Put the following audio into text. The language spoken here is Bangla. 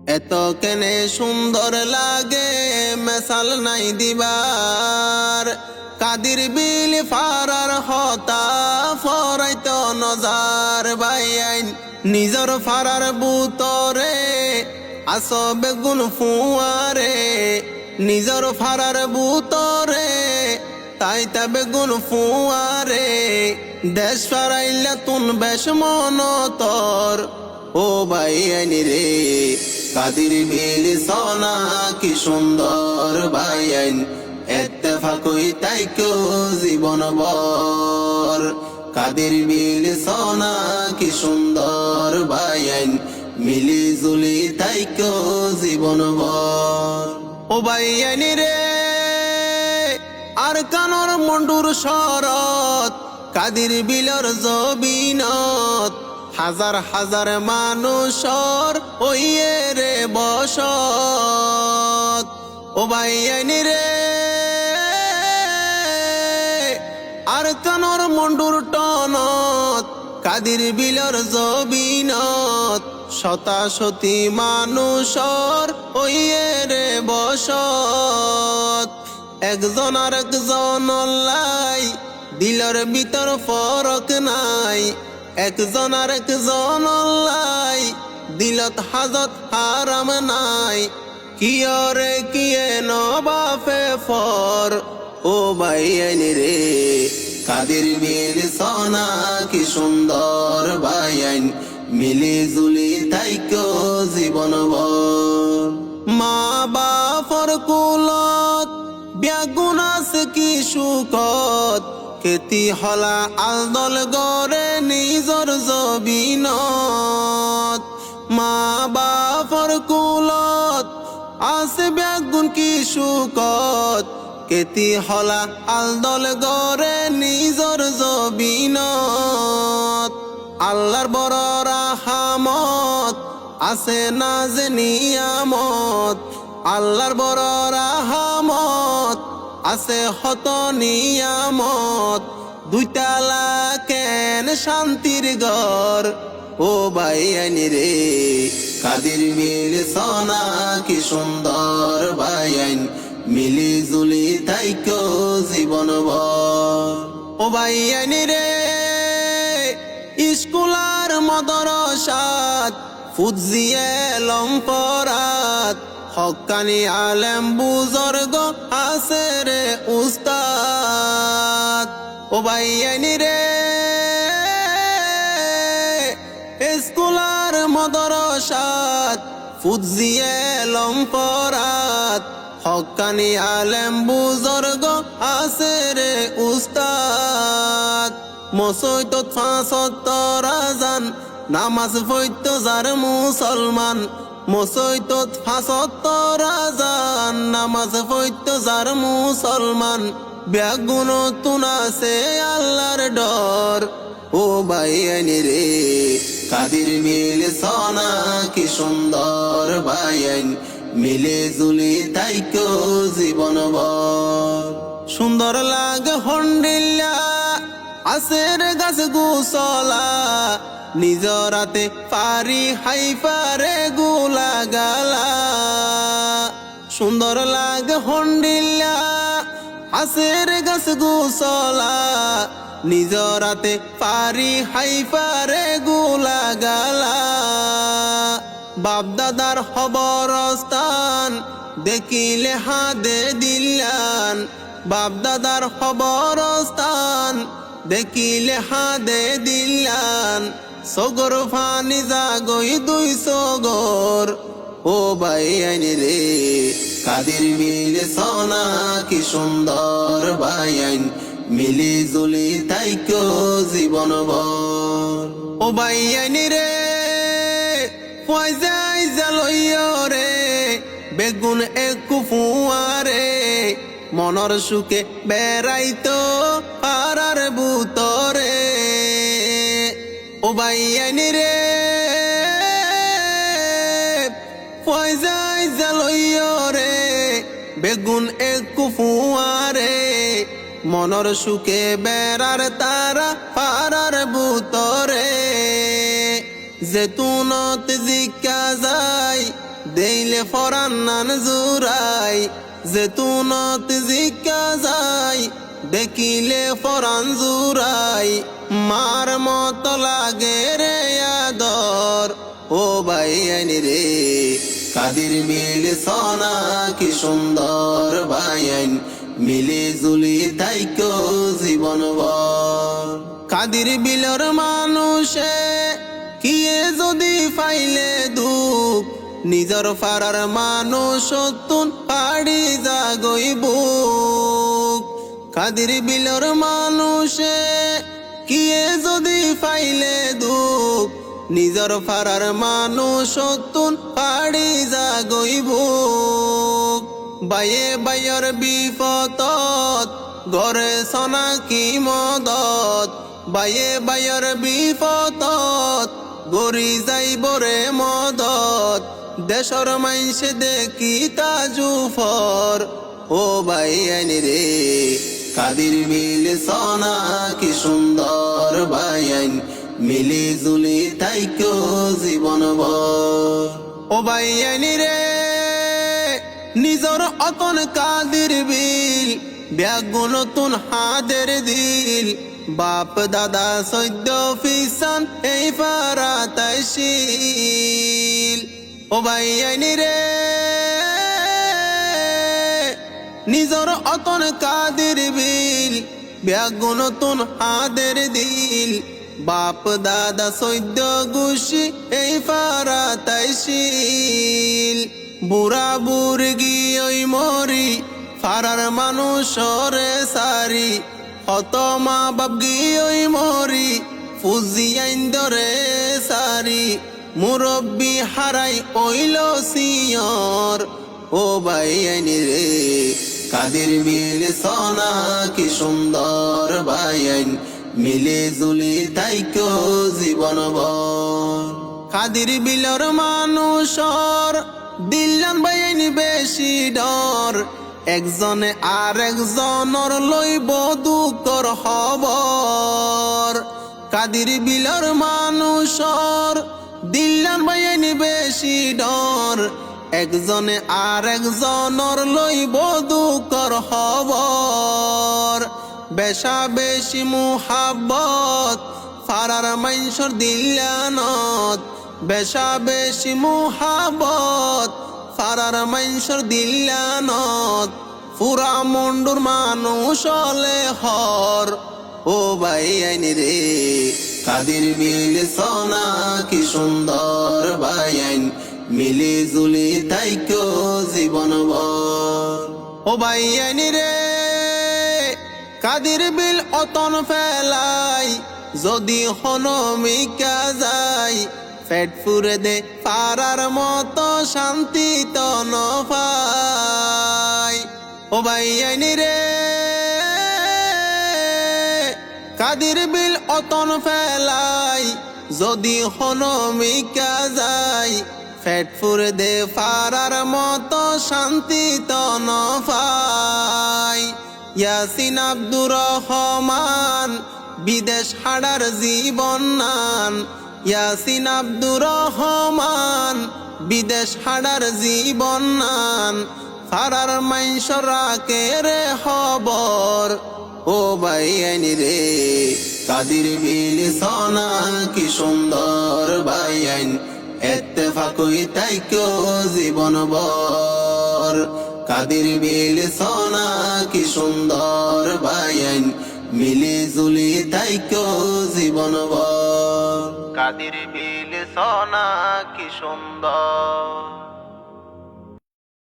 এত কেনে সুন্দর লাগে মেসাল নাই দিবার। কাদির বিল ফারার হতা ফরাইত নজার বাইন নিজর ফারার বুতরে আসবে গুণ ফুয়ারে। নিজর ফারার বুতরে তাই তবে গুণ ফুয়ারে। দেশ ফারাইলে তুন বেশ মনতর ও বাইয়ানি রে। কাদির বিল সোনা কি সুন্দর বাইন এত্তেফাকই তাইকো জীবন বর। কাদির বিল সোনা কি সুন্দর বাইন মিলি জুলি তাইকো জীবন বর। ও বাইয়ানি রে আর কানর মন্ডুর শরৎ কাদির বিলর জবিনত হাজার হাজার মানুষর ওইয়ে রে বসত। ও বাইয়ানি রে আর কানর মন্ডুর টনত কাদির বিলর জবিনত শতাশতি মানুষর ওইয়ে রে বসত। একজন আর একজন লাই দিলর ভিতর ফরক নাই। একজন আর একজন লাই দিলত হাজত হারাম নাই। কিয়রে কিয়ে নবাফে ফর ও বাইয়ানি রে। কাদির বিল সোনা কি সুন্দর বাইন মিলি জুলি তাইকো জীবন বর। মা বাপর কুলত ব্যাগুণ আছে কি সুখত খেতি হলা আলদল গড়ে নিজর জবিনত। মা বাপর কুলত আছে ব্যাগুণ কি সুখত খেতি হলা আলদল গড়ে নিজর জবিনত। আল্লাহর বড় রাহমত আছে না যে নিয়ামত। আল্লাহর বড় রাহমত আছে হত নিয়ামত। দুইতালা কেন শান্তির ঘর ও বাইয়ানি রে। কাদির বিল সোনা কি সুন্দর বাইন মিলি জুলি তাইকো জীবন বর। ও বাইয়ানি রে স্কুলার মদরসাত ফুজিয়ে লম্পরাত হক্কানি আলেম বুজর্গ আছে রে উস্তাদ। ও বাইয়ানি রে স্কুলার মদরসাত ফুজিয়ে লম্পরাত হক্কানি আলেম বুজর্গ আছে রে উস্তাদ। মসৈত ফাঁসত্তর আজান নামাজ পড়তো যার মুসলমান। মসৈত ফাঁসত্তর আজান নামাজ পড়তো যার মুসলমান। ব্যাগুণ তুনাছে আল্লাহর ডর ও বাইয়ানি রে। কাদির বিল সোনা কি সুন্দর বাইন মিলে জুলি তাইকো জীবন বর। সুন্দর লাগে হন্ডিল্লা আসের গাছ গুসলা নিজরাতে পারি হাইফারে গুলা গালা। সুন্দর লাগে হন্ডিল্লা আসের গাছ গুসলা নিজরাতে পারি হাইফারে গুলা গালা। বাপদাদার খবরস্থান দেখিলে হাদে দিলান। বাপদাদার খবরস্থান দেখিলে হাদে দিলান। সগর ফানি জাগই দুই সগর ও বাইয়ানি রে। কাদির বিল সোনা কি সুন্দর বাইন মিলি জুলি তাইকো জীবন বর। ও বাইয়ানি রে পয়সাই জালইয় রে বেগুন একু ফুয়ারে। মনর সুখে বেড়াইতো পারার বুতরে ও বাইয়ানি রে পয়সাই জালইয় রে বেগুন একু ফুয়ারে। মনর সুখে বেড়ার তারা পারার বুতরে। যেতুনত জিকা যায় দেইলে ফরান নান জুরাই জেতুনত জিকা যায় দেখিলে ফরান জুরাই মার মত লাগে রে আদর ও বাইন রে কাদির বিল সোনা কি সুন্দর বাইন মিলে জুলি তাইকো জীবন ভর কাদির বিলর মানুষে কিয়ে যদি পাইলে দুঃখ নিজর ফারার মানুষ তুন পাড়ি জাগই বুক কাদির বিলর মানুষে কিয়ে যদি পাইলে দুঃখ নিজর ফারার মানুষ তুন পাড়ি জাগই বুক বায়ে বায়র বিপদত গরে সোনা কি মদত বায়ে বায়র বিপদত গরি যাইবরে মদত দেশর মাইসে দেখি তাজুফর ও বাইন রে কাদির বিল সোনা কি সুন্দর বাইন মিলি জুলি তাইকো জীবন ভর ও বাইন রে নিজর অতন কাদির বিল ব্যাগুন তুন হাদের দিল বাপ দাদা সৈদ্য ফিসান এই পারা তাইশিল ও বাইন রে নিজর অতন কাদির বিল ব্যাগুন তুন হাদের দিল বাপ দাদা সৈদ্য গুশি এই পারা তাইশিল বুড়া বুড়গি ওই মরি ফারার মানুষ রে সারি হত মা বাবগি ওই মরি ফুজি আইন ধরে সারি মুরব্বি হারাই ওইল সিয়র ও বাইন রে কাদির বিল সোনা কি সুন্দর বাইন মিলে জুলি তাইকো জীবন ভর কাদির বিলর মানুষর দিল্লান বাইন বেশি ডর একজনে আর একজনর লইব দুঃখর খবর কাদির বিলর মানুষর দিল্লান বাইন বেশি ডর একজনে আর একজনর লইব দুঃখর খবর বেশা বেশি মুহাব্বত ফারার মাইনসর দিল্লানত বেশা বেশি মুহাব্বত ফারার মাইনসর দিল্লানত পুরা মন্ডুর মানুষ হলে হর ও বাইন রে কাদির বিল সোনা কি সুন্দর বাইন মিলে জুলি তাইকো জীবন ভর ও বাইন রে কাদির বিল অতন ফেলাই যদি হনমিকা যায় পেট ফুরে দে পারার মতো শান্তি তো নয় ও বাইন রে কাদির বিল অতন ফেলাই যদি হনমিকা যায় পেট ফুরে দে পারার মতো শান্তি তো নয় ইয়াসিন আব্দুর রহমান বিদেশ হাড়ার জীবন নান ইয়াসিন আব্দুর রহমান বিদেশ হাড়ার জীবন নান ফারার মাইনসরা কে রে খবর ও বাইন রে কাদির বিল সোনা কি সুন্দর বাইন এত্তেফাকুই তাইকো জীবন ভর কাদির বিল সোনা কি সুন্দর বাইন মিলে জুলি তাইকো জীবন ভর কাদির বিল সোনা কি সুন্দর।